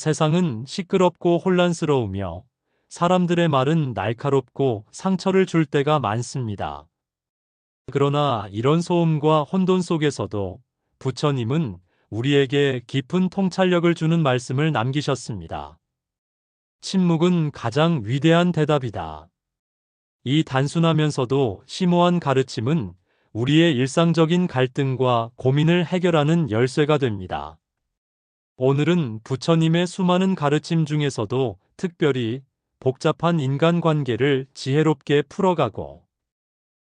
세상은 시끄럽고 혼란스러우며 사람들의 말은 날카롭고 상처를 줄 때가 많습니다. 그러나 이런 소음과 혼돈 속에서도 부처님은 우리에게 깊은 통찰력을 주는 말씀을 남기셨습니다. 침묵은 가장 위대한 대답이다. 이 단순하면서도 심오한 가르침은 우리의 일상적인 갈등과 고민을 해결하는 열쇠가 됩니다. 오늘은 부처님의 수많은 가르침 중에서도 특별히 복잡한 인간관계를 지혜롭게 풀어가고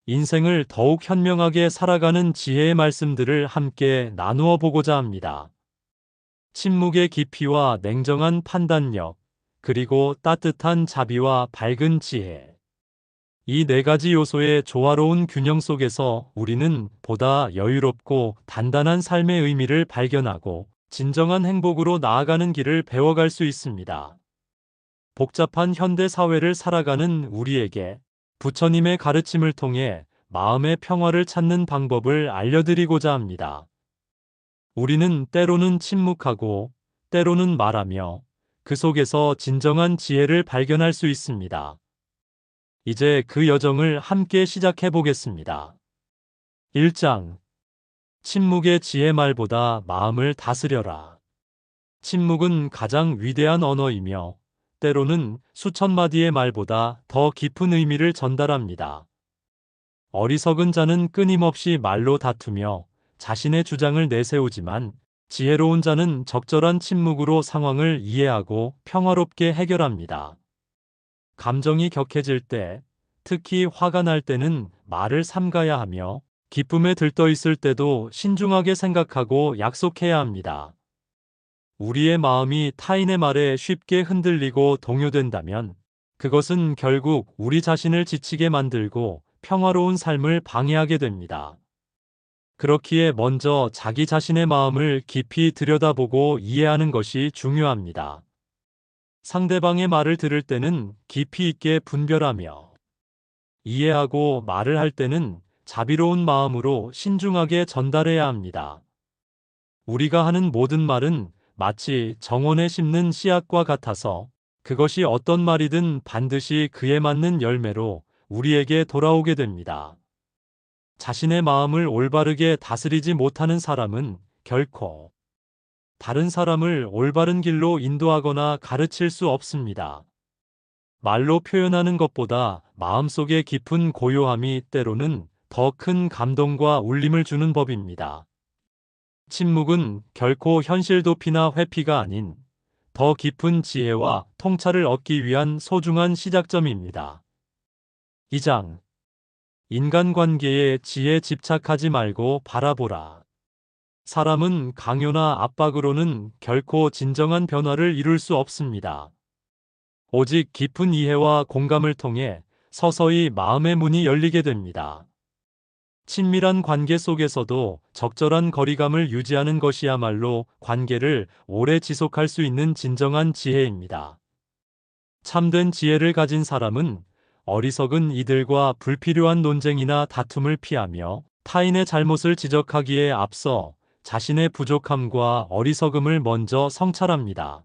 인생을 더욱 현명하게 살아가는 지혜의 말씀들을 함께 나누어 보고자 합니다. 침묵의 깊이와 냉정한 판단력, 그리고 따뜻한 자비와 밝은 지혜. 이 네 가지 요소의 조화로운 균형 속에서 우리는 보다 여유롭고 단단한 삶의 의미를 발견하고 진정한 행복으로 나아가는 길을 배워갈 수 있습니다. 복잡한 현대 사회를 살아가는 우리에게 부처님의 가르침을 통해 마음의 평화를 찾는 방법을 알려드리고자 합니다. 우리는 때로는 침묵하고 때로는 말하며 그 속에서 진정한 지혜를 발견할 수 있습니다. 이제 그 여정을 함께 시작해 보겠습니다. 1장. 침묵의 지혜 말보다 마음을 다스려라. 침묵은 가장 위대한 언어이며 때로는 수천 마디의 말보다 더 깊은 의미를 전달합니다. 어리석은 자는 끊임없이 말로 다투며 자신의 주장을 내세우지만 지혜로운 자는 적절한 침묵으로 상황을 이해하고 평화롭게 해결합니다. 감정이 격해질 때, 특히 화가 날 때는 말을 삼가야 하며 기쁨에 들떠 있을 때도 신중하게 생각하고 약속해야 합니다. 우리의 마음이 타인의 말에 쉽게 흔들리고 동요된다면 그것은 결국 우리 자신을 지치게 만들고 평화로운 삶을 방해하게 됩니다. 그렇기에 먼저 자기 자신의 마음을 깊이 들여다보고 이해하는 것이 중요합니다. 상대방의 말을 들을 때는 깊이 있게 분별하며 이해하고 말을 할 때는 자비로운 마음으로 신중하게 전달해야 합니다. 우리가 하는 모든 말은 마치 정원에 심는 씨앗과 같아서 그것이 어떤 말이든 반드시 그에 맞는 열매로 우리에게 돌아오게 됩니다. 자신의 마음을 올바르게 다스리지 못하는 사람은 결코 다른 사람을 올바른 길로 인도하거나 가르칠 수 없습니다. 말로 표현하는 것보다 마음속의 깊은 고요함이 때로는 더 큰 감동과 울림을 주는 법입니다. 침묵은 결코 현실 도피나 회피가 아닌 더 깊은 지혜와 통찰을 얻기 위한 소중한 시작점입니다. 2장. 인간관계에 지혜에 집착하지 말고 바라보라. 사람은 강요나 압박으로는 결코 진정한 변화를 이룰 수 없습니다. 오직 깊은 이해와 공감을 통해 서서히 마음의 문이 열리게 됩니다. 친밀한 관계 속에서도 적절한 거리감을 유지하는 것이야말로 관계를 오래 지속할 수 있는 진정한 지혜입니다. 참된 지혜를 가진 사람은 어리석은 이들과 불필요한 논쟁이나 다툼을 피하며 타인의 잘못을 지적하기에 앞서 자신의 부족함과 어리석음을 먼저 성찰합니다.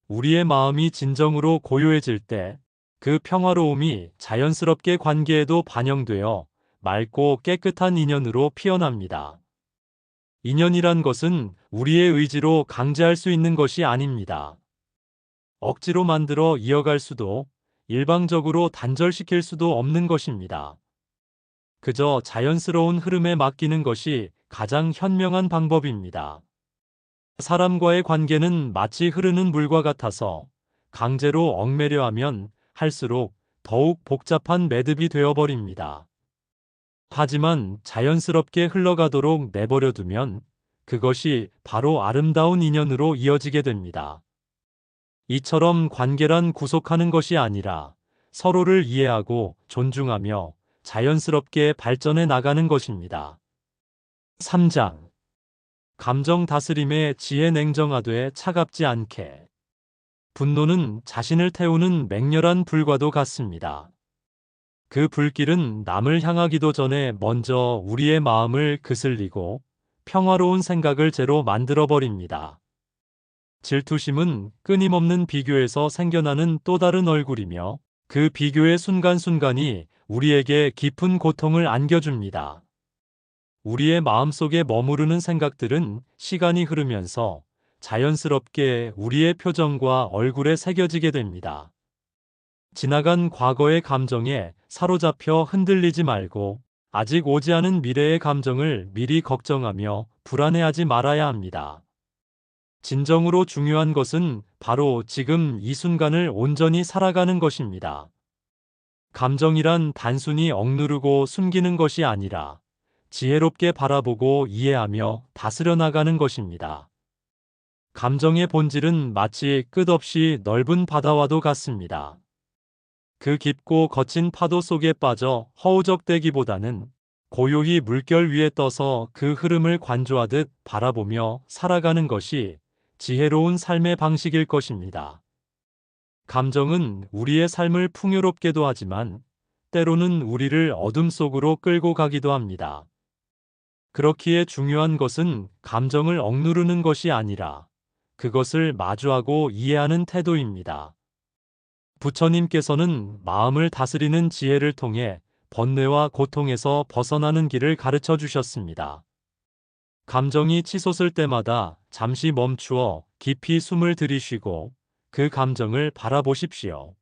우리의 마음이 진정으로 고요해질 때 그 평화로움이 자연스럽게 관계에도 반영되어 맑고 깨끗한 인연으로 피어납니다. 인연이란 것은 우리의 의지로 강제할 수 있는 것이 아닙니다. 억지로 만들어 이어갈 수도 일방적으로 단절시킬 수도 없는 것입니다. 그저 자연스러운 흐름에 맡기는 것이 가장 현명한 방법입니다. 사람과의 관계는 마치 흐르는 물과 같아서 강제로 얽매려 하면 할수록 더욱 복잡한 매듭이 되어버립니다. 하지만 자연스럽게 흘러가도록 내버려 두면 그것이 바로 아름다운 인연으로 이어지게 됩니다. 이처럼 관계란 구속하는 것이 아니라 서로를 이해하고 존중하며 자연스럽게 발전해 나가는 것입니다. 3장. 감정 다스림의 지혜. 냉정하되 차갑지 않게. 분노는 자신을 태우는 맹렬한 불과도 같습니다. 그 불길은 남을 향하기도 전에 먼저 우리의 마음을 그슬리고 평화로운 생각을 제로 만들어버립니다. 질투심은 끊임없는 비교에서 생겨나는 또 다른 얼굴이며 그 비교의 순간순간이 우리에게 깊은 고통을 안겨줍니다. 우리의 마음속에 머무르는 생각들은 시간이 흐르면서 자연스럽게 우리의 표정과 얼굴에 새겨지게 됩니다. 지나간 과거의 감정에 사로잡혀 흔들리지 말고 아직 오지 않은 미래의 감정을 미리 걱정하며 불안해하지 말아야 합니다. 진정으로 중요한 것은 바로 지금 이 순간을 온전히 살아가는 것입니다. 감정이란 단순히 억누르고 숨기는 것이 아니라 지혜롭게 바라보고 이해하며 다스려 나가는 것입니다. 감정의 본질은 마치 끝없이 넓은 바다와도 같습니다. 그 깊고 거친 파도 속에 빠져 허우적대기보다는 고요히 물결 위에 떠서 그 흐름을 관조하듯 바라보며 살아가는 것이 지혜로운 삶의 방식일 것입니다. 감정은 우리의 삶을 풍요롭게도 하지만 때로는 우리를 어둠 속으로 끌고 가기도 합니다. 그렇기에 중요한 것은 감정을 억누르는 것이 아니라 그것을 마주하고 이해하는 태도입니다. 부처님께서는 마음을 다스리는 지혜를 통해 번뇌와 고통에서 벗어나는 길을 가르쳐 주셨습니다. 감정이 치솟을 때마다 잠시 멈추어 깊이 숨을 들이쉬고 그 감정을 바라보십시오.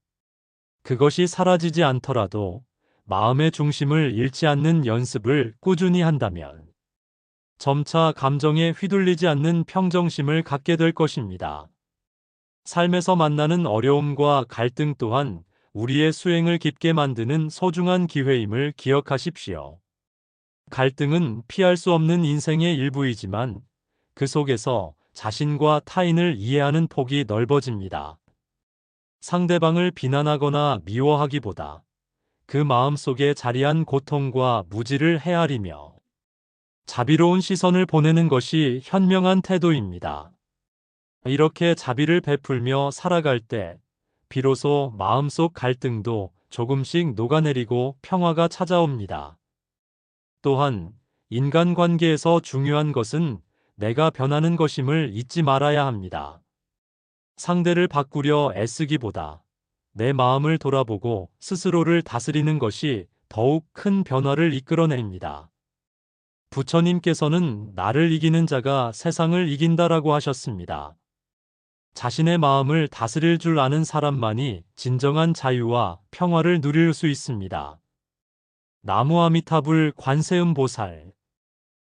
그것이 사라지지 않더라도 마음의 중심을 잃지 않는 연습을 꾸준히 한다면 점차 감정에 휘둘리지 않는 평정심을 갖게 될 것입니다. 삶에서 만나는 어려움과 갈등 또한 우리의 수행을 깊게 만드는 소중한 기회임을 기억하십시오. 갈등은 피할 수 없는 인생의 일부이지만 그 속에서 자신과 타인을 이해하는 폭이 넓어집니다. 상대방을 비난하거나 미워하기보다 그 마음 속에 자리한 고통과 무지를 헤아리며 자비로운 시선을 보내는 것이 현명한 태도입니다. 이렇게 자비를 베풀며 살아갈 때 비로소 마음속 갈등도 조금씩 녹아내리고 평화가 찾아옵니다. 또한 인간관계에서 중요한 것은 내가 변하는 것임을 잊지 말아야 합니다. 상대를 바꾸려 애쓰기보다 내 마음을 돌아보고 스스로를 다스리는 것이 더욱 큰 변화를 이끌어냅니다. 부처님께서는 나를 이기는 자가 세상을 이긴다라고 하셨습니다. 자신의 마음을 다스릴 줄 아는 사람만이 진정한 자유와 평화를 누릴 수 있습니다. 나무 아미타불 관세음보살